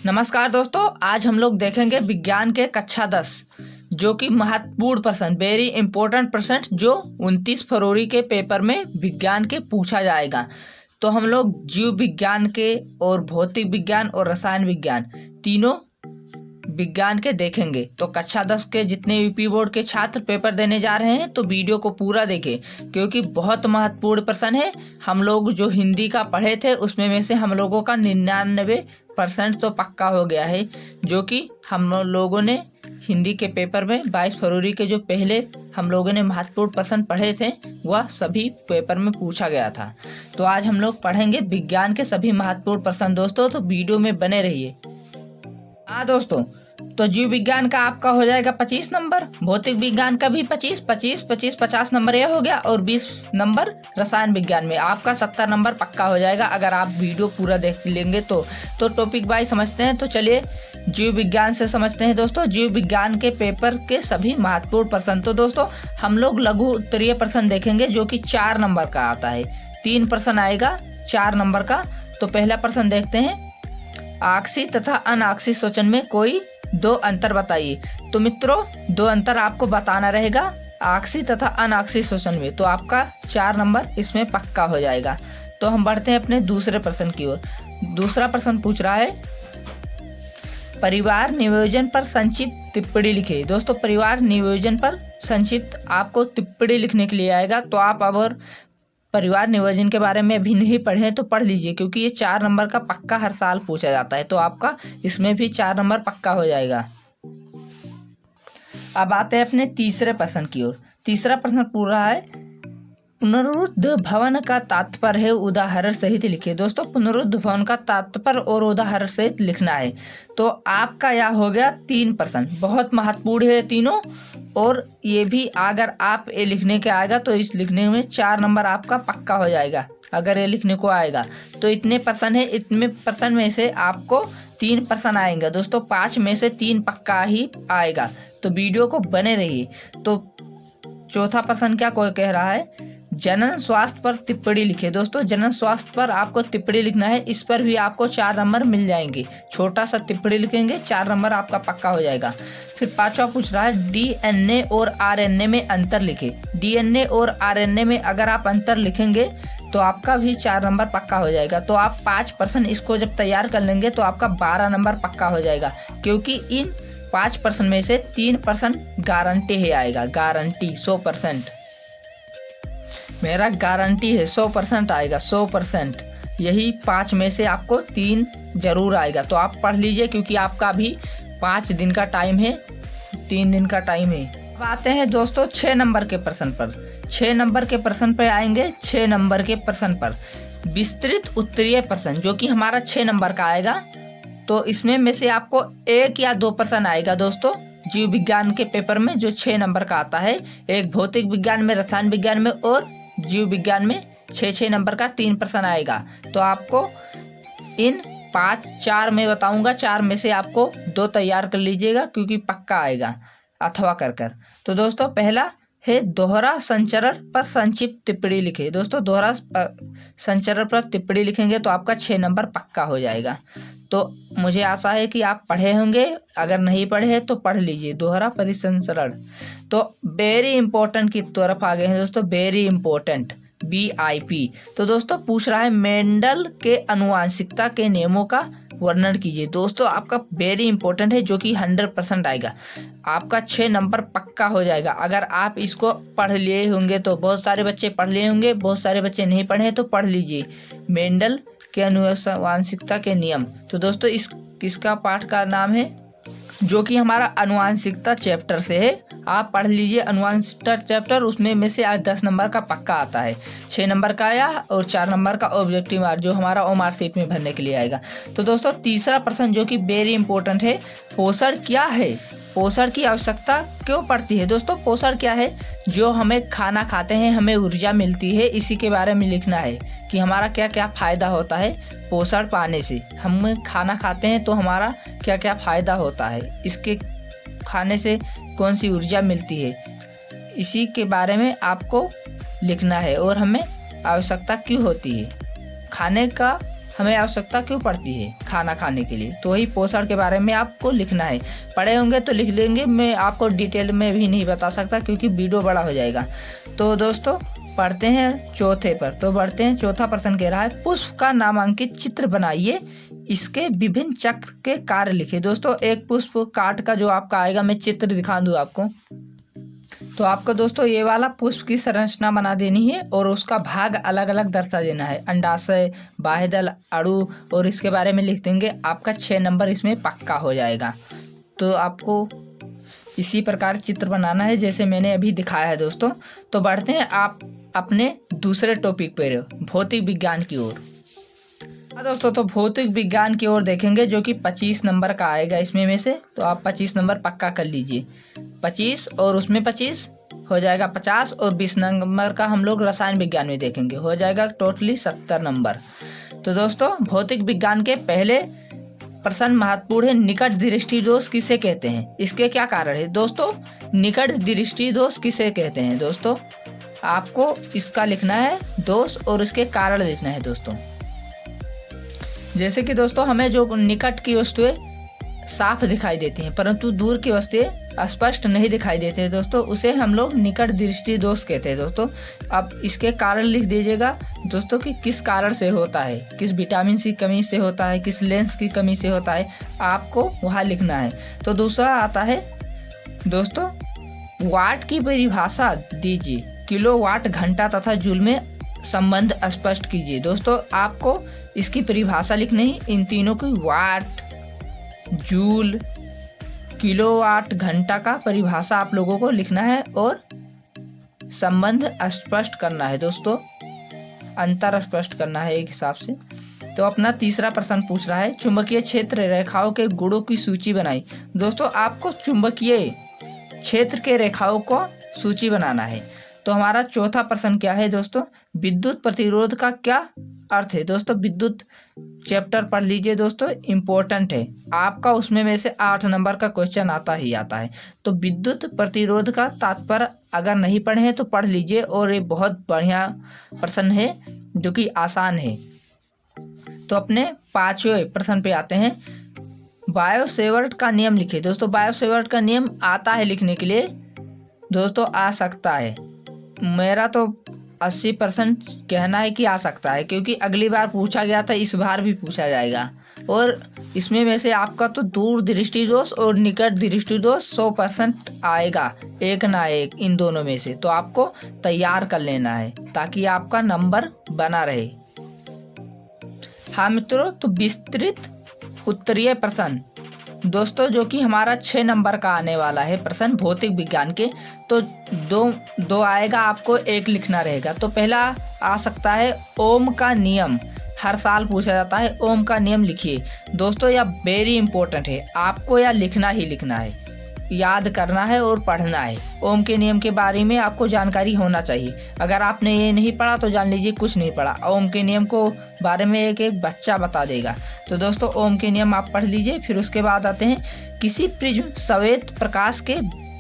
नमस्कार दोस्तों, आज हम लोग देखेंगे विज्ञान के कक्षा 10 जो कि महत्वपूर्ण प्रश्न वेरी इंपॉर्टेंट प्रश्न जो 29 फरवरी के पेपर में विज्ञान के पूछा जाएगा। तो हम लोग जीव विज्ञान के और भौतिक विज्ञान और रसायन विज्ञान तीनों विज्ञान के देखेंगे। तो कक्षा 10 के जितने यूपी बोर्ड के छात्र पेपर देने जा रहे हैं तो वीडियो को पूरा देखें, क्योंकि बहुत महत्वपूर्ण प्रश्न है। हम लोग जो हिंदी का पढ़े थे उसमें में से हम लोगों का 99% तो पक्का हो गया है, जो कि हम लोगों ने हिंदी के पेपर में 22 फरवरी के जो पहले हम लोगों ने महत्वपूर्ण प्रश्न पढ़े थे वह सभी पेपर में पूछा गया था। तो आज हम लोग पढ़ेंगे विज्ञान के सभी महत्वपूर्ण प्रश्न दोस्तों, तो वीडियो में बने रहिए। हाँ दोस्तों, तो जीव विज्ञान का आपका हो जाएगा 25 नंबर, भौतिक विज्ञान का भी 50 नंबर यह हो गया, और 20 नंबर रसायन विज्ञान में आपका 70 नंबर पक्का हो जाएगा अगर आप वीडियो पूरा देख लेंगे तो टॉपिक वाइज समझते हैं। तो चलिए जीव विज्ञान से समझते हैं दोस्तों, जीव विज्ञान के पेपर के सभी महत्वपूर्ण प्रश्न। तो दोस्तों हम लोग लघु उत्तरीय प्रश्न देखेंगे जो कि 4 नंबर का आता है। 3 प्रश्न आएगा 4 नंबर का। तो पहला प्रश्न देखते हैं, आक्सीय तथा अनाक्सीय शोषण में कोई 2 अंतर बताइए। तो मित्रों 2 अंतर आपको बताना रहेगा आक्सीय तथा अनाक्सीय शोषण में। तो आपका 4 नंबर इसमें पक्का हो जाएगा। तो हम बढ़ते हैं अपने दूसरे प्रश्न की ओर। दूसरा प्रश्न पूछ रहा है, परिवार नियोजन पर संक्षिप्त टिप्पणी लिखे। दोस्तों परिवार नियोजन पर संक्षिप्त आपको टिप्पणी लिखने के लिए आएगा। तो आप अगर परिवार नियोजन के बारे में अभी नहीं पढ़े तो पढ़ लीजिए, क्योंकि ये 4 नंबर का पक्का हर साल पूछा जाता है। तो आपका इसमें भी 4 नंबर पक्का हो जाएगा। अब आते हैं अपने तीसरे प्रश्न की ओर। तीसरा प्रश्न पूछ रहा है, पुनरुद्ध भवन का तात्पर्य है उदाहरण सहित लिखिए। दोस्तों पुनरुद्ध भवन का तात्पर्य और उदाहरण सहित लिखना है। तो आपका यह हो गया 3 प्रश्न, बहुत महत्वपूर्ण है तीनों। और ये भी अगर आप ये लिखने के आएगा तो इस लिखने में 4 नंबर आपका पक्का हो जाएगा अगर ये लिखने को आएगा। तो इतने प्रश्न है, इतने प्रश्न में से आपको 3 प्रश्न आएंगे दोस्तों, 5 में से 3 पक्का ही आएगा। तो वीडियो को बने रहिए। तो चौथा प्रश्न क्या कोई कह रहा है, जनन स्वास्थ्य पर टिप्पणी लिखे। दोस्तों जनन स्वास्थ्य पर आपको टिप्पणी लिखना है, इस पर भी आपको 4 नंबर मिल जाएंगे। छोटा सा टिप्पणी लिखेंगे 4 नंबर आपका पक्का हो जाएगा। फिर 5वां पूछ रहा है, डीएनए और आरएनए में अंतर लिखे। डीएनए और आरएनए में अगर आप अंतर लिखेंगे तो आपका भी 4 नंबर पक्का हो जाएगा। तो आप 5 प्रश्न इसको जब तैयार कर लेंगे तो आपका 12 नंबर पक्का हो जाएगा, क्योंकि इन 5 प्रश्न में से 3 प्रश्न गारंटी है आएगा। गारंटी 100%, मेरा गारंटी है 100% आएगा, 100%। यही 5 में से आपको 3 जरूर आएगा। तो आप पढ़ लीजिए, क्योंकि आपका भी 5 दिन का टाइम है, 3 दिन का टाइम है। अब आते हैं दोस्तों 6 नंबर के प्रश्न पर। 6 नंबर के प्रश्न पर आएंगे। 6 नंबर के प्रश्न पर विस्तृत उत्तरीय प्रश्न जो कि हमारा 6 नंबर का आएगा। तो इसमें में से आपको 1 या 2 प्रश्न आएगा दोस्तों जीव विज्ञान के पेपर में, जो 6 नंबर का आता है। एक भौतिक विज्ञान में, रसायन विज्ञान में और जीव विज्ञान में 6 नंबर का 3 प्रश्न आएगा। तो आपको इन 4 में बताऊंगा, 4 में से आपको 2 तैयार कर लीजिएगा, क्योंकि पक्का आएगा अथवा कर। तो दोस्तों पहला है दोहरा संचरण पर संक्षिप्त टिप्पणी लिखे। दोस्तों दोहरा संचरण पर टिप्पणी लिखेंगे तो आपका 6 नंबर पक्का हो जाएगा। तो मुझे आशा है कि आप पढ़े होंगे, अगर नहीं पढ़े हैं तो पढ़ लीजिए दोहरा परिसंचरण। तो वेरी इंपॉर्टेंट की तरफ आ गए हैं दोस्तों, वेरी इंपॉर्टेंट BIP। तो दोस्तों पूछ रहा है, मेंडल के आनुवंशिकता के नियमों का वर्णन कीजिए। दोस्तों आपका वेरी इंपॉर्टेंट है, जो कि 100% आएगा। आपका 6 नंबर पक्का हो जाएगा अगर आप इसको पढ़ लिए होंगे। तो बहुत सारे बच्चे पढ़ लिए होंगे, बहुत सारे बच्चे नहीं पढ़े तो पढ़ लीजिए मेंडल के आनुवंशिकता के नियम। तो दोस्तों इसका पाठ का नाम है, जो कि हमारा आनुवंशिकता चैप्टर से है। आप पढ़ लीजिए आनुवंशिकता चैप्टर, उसमें में से आज 10 नंबर का पक्का आता है। 6 नंबर का आया और 4 नंबर का ऑब्जेक्टिव मार्क जो हमारा ओमार शीट में भरने के लिए आएगा। तो दोस्तों तीसरा प्रश्न जो कि वेरी इंपॉर्टेंट है, पोषण क्या है, पोषण की आवश्यकता क्यों पड़ती है। दोस्तों पोषण क्या है, जो हमें खाना खाते हैं हमें ऊर्जा मिलती है, इसी के बारे में लिखना है कि हमारा क्या क्या फ़ायदा होता है पोषण पाने से। हम खाना खाते हैं तो हमारा क्या क्या फ़ायदा होता है, इसके खाने से कौन सी ऊर्जा मिलती है, इसी के बारे में आपको लिखना है। और हमें आवश्यकता क्यों होती है, खाने का हमें आवश्यकता क्यों पड़ती है खाना खाने के लिए, तो वही पोषण के बारे में आपको लिखना है। पढ़े होंगे तो लिख लेंगे, मैं आपको डिटेल में भी नहीं बता सकता क्योंकि वीडियो बड़ा हो जाएगा। तो दोस्तों पढ़ते हैं चौथे पर। तो बढ़ते हैं, चौथा प्रश्न कह रहा है पुष्प का नामांकित चित्र बनाइए, इसके विभिन्न चक्र के कार्य लिखिए। दोस्तों एक पुष्प काट का जो आपका आएगा, मैं चित्र दिखा दूँ आपको। तो आपको दोस्तों ये वाला पुष्प की संरचना बना देनी है और उसका भाग अलग अलग दर्शा देना है, अंडाशय, बाह्यदल, अणु, और इसके बारे में लिख देंगे। आपका 6 नंबर इसमें पक्का हो जाएगा। तो आपको इसी प्रकार चित्र बनाना है जैसे मैंने अभी दिखाया है दोस्तों। तो बढ़ते हैं आप अपने दूसरे टॉपिक पर, भौतिक विज्ञान की ओर। हाँ दोस्तों, तो भौतिक विज्ञान की ओर देखेंगे जो कि 25 नंबर का आएगा इसमें में से। तो आप 25 नंबर पक्का कर लीजिए। 25 और उसमें 25 हो जाएगा 50, और 20 नंबर का हम लोग रसायन विज्ञान में देखेंगे, हो जाएगा टोटली 70 नंबर। तो दोस्तों भौतिक विज्ञान के पहले प्रश्न महत्वपूर्ण है, निकट दृष्टि दोष किसे कहते हैं, इसके क्या कारण है। दोस्तों निकट दृष्टि दोष किसे कहते हैं, दोस्तों आपको इसका लिखना है दोष और इसके कारण लिखना है दोस्तों। जैसे कि दोस्तों हमें जो निकट की वस्तुएं साफ दिखाई देती हैं परंतु दूर की वस्तुएं स्पष्ट नहीं दिखाई देते हैं दोस्तों, उसे हम लोग निकट दृष्टि दोष कहते हैं दोस्तों। अब इसके कारण लिख दीजिएगा दोस्तों कि किस कारण से होता है, किस विटामिन सी कमी से होता है, किस लेंस की कमी से होता है, आपको वहाँ लिखना है। तो दूसरा आता है दोस्तों वाट की परिभाषा दीजिए, किलोवाट, घंटा तथा जूल में संबंध स्पष्ट कीजिए। दोस्तों आपको इसकी परिभाषा लिखनी है, इन तीनों की वाट, जूल, किलोवाट, घंटा का परिभाषा आप लोगों को लिखना है और संबंध स्पष्ट करना है दोस्तों, अंतर स्पष्ट करना है एक हिसाब से। तो अपना तीसरा प्रश्न पूछ रहा है चुंबकीय क्षेत्र रेखाओं के गुणों की सूची बनाई। दोस्तों आपको चुंबकीय क्षेत्र के रेखाओं को सूची बनाना है। तो हमारा चौथा प्रश्न क्या है दोस्तों, विद्युत प्रतिरोध का क्या अर्थ है। दोस्तों विद्युत चैप्टर पढ़ लीजिए दोस्तों, इम्पोर्टेंट है आपका, उसमें में से 8 नंबर का क्वेश्चन आता ही आता है। तो विद्युत प्रतिरोध का तात्पर्य अगर नहीं पढ़े हैं तो पढ़ लीजिए, और ये बहुत बढ़िया प्रश्न है जो कि आसान है। तो अपने 5वें प्रश्न पे आते हैं, बायो-सेवर्ट का नियम लिखिए। दोस्तों बायो-सेवर्ट का नियम आता है लिखने के लिए दोस्तों, आ सकता है, मेरा तो 80% कहना है कि आ सकता है, क्योंकि अगली बार पूछा गया था, इस बार भी पूछा जाएगा। और इसमें में से आपका तो दूर दृष्टि दोष और निकट दृष्टि दोष 100% आएगा, एक ना एक, इन दोनों में से। तो आपको तैयार कर लेना है ताकि आपका नंबर बना रहे। हाँ मित्रों, तो विस्तृत उत्तरीय प्रश्न दोस्तों जो कि हमारा 6 नंबर का आने वाला है प्रश्न भौतिक विज्ञान के। तो दो आएगा, आपको एक लिखना रहेगा। तो पहला आ सकता है ओम का नियम, हर साल पूछा जाता है, ओम का नियम लिखिए। दोस्तों यह वेरी इंपॉर्टेंट है, आपको यह लिखना ही लिखना है, याद करना है और पढ़ना है। ओम के नियम के बारे में आपको जानकारी होना चाहिए, अगर आपने ये नहीं पढ़ा तो जान लीजिए कुछ नहीं पढ़ा। ओम के नियम को बारे में एक बच्चा बता देगा। तो दोस्तों ओम के नियम आप पढ़ लीजिए। फिर उसके बाद आते हैं, किसी प्रिज्म श्वेत प्रकाश के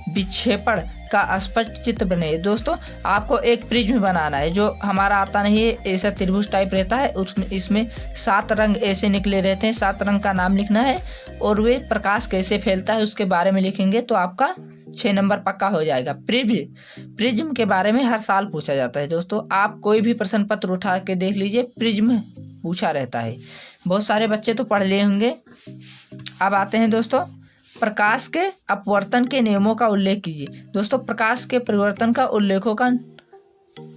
विक्षेपण का स्पष्ट चित्र बने। दोस्तों आपको एक प्रिज्म बनाना है, जो हमारा आता नहीं है, ऐसा त्रिभुज टाइप रहता है, उसमें इसमें 7 रंग ऐसे निकले रहते हैं, 7 रंग का नाम लिखना है और वे प्रकाश कैसे फैलता है उसके बारे में लिखेंगे। तो आपका 6 नंबर पक्का हो जाएगा। प्रिज्म के बारे में हर साल पूछा जाता है दोस्तों, आप कोई भी प्रश्न पत्र उठा के देख लीजिए, प्रिज्म पूछा रहता है, बहुत सारे बच्चे तो पढ़ लिए होंगे। अब आते हैं दोस्तों, प्रकाश के अपवर्तन के नियमों का उल्लेख कीजिए। दोस्तों प्रकाश के परिवर्तन का उल्लेखों का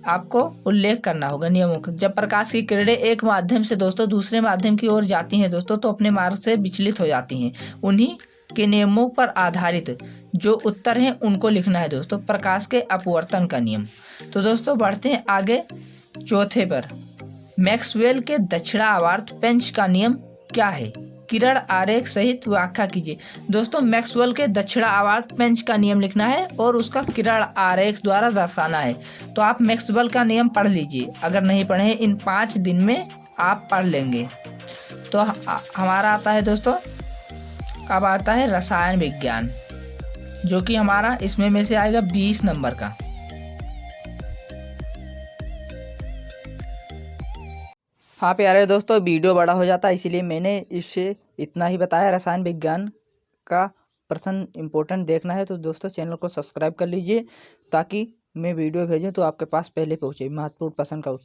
आपको उल्लेख करना होगा, नियमों का। जब प्रकाश की किरणें एक माध्यम से दोस्तों दूसरे माध्यम की ओर जाती हैं दोस्तों, तो अपने मार्ग से विचलित हो जाती हैं। उन्हीं के नियमों पर आधारित जो उत्तर हैं उनको लिखना है दोस्तों, प्रकाश के अपवर्तन का नियम। तो दोस्तों बढ़ते हैं आगे चौथे पर, मैक्सवेल के दक्षिणावर्त पेंच का नियम क्या है, किरण आरेख सहित व्याख्या कीजिए। दोस्तों मैक्सवेल के दक्षिणावर्त पेंच का नियम लिखना है और उसका किरण आरेख द्वारा दर्शाना है। तो आप मैक्सवेल का नियम पढ़ लीजिए, अगर नहीं पढ़े इन 5 दिन में आप पढ़ लेंगे। तो हमारा आता है दोस्तों, अब आता है रसायन विज्ञान, जो कि हमारा इसमें में से आएगा 20 नंबर का। हाँ प्यारे दोस्तों, वीडियो बड़ा हो जाता है इसीलिए मैंने इससे इतना ही बताया। रसायन विज्ञान का प्रश्न इम्पोर्टेंट देखना है तो दोस्तों चैनल को सब्सक्राइब कर लीजिए, ताकि मैं वीडियो भेजूँ तो आपके पास पहले पहुँचे महत्वपूर्ण प्रश्न का उत्तर।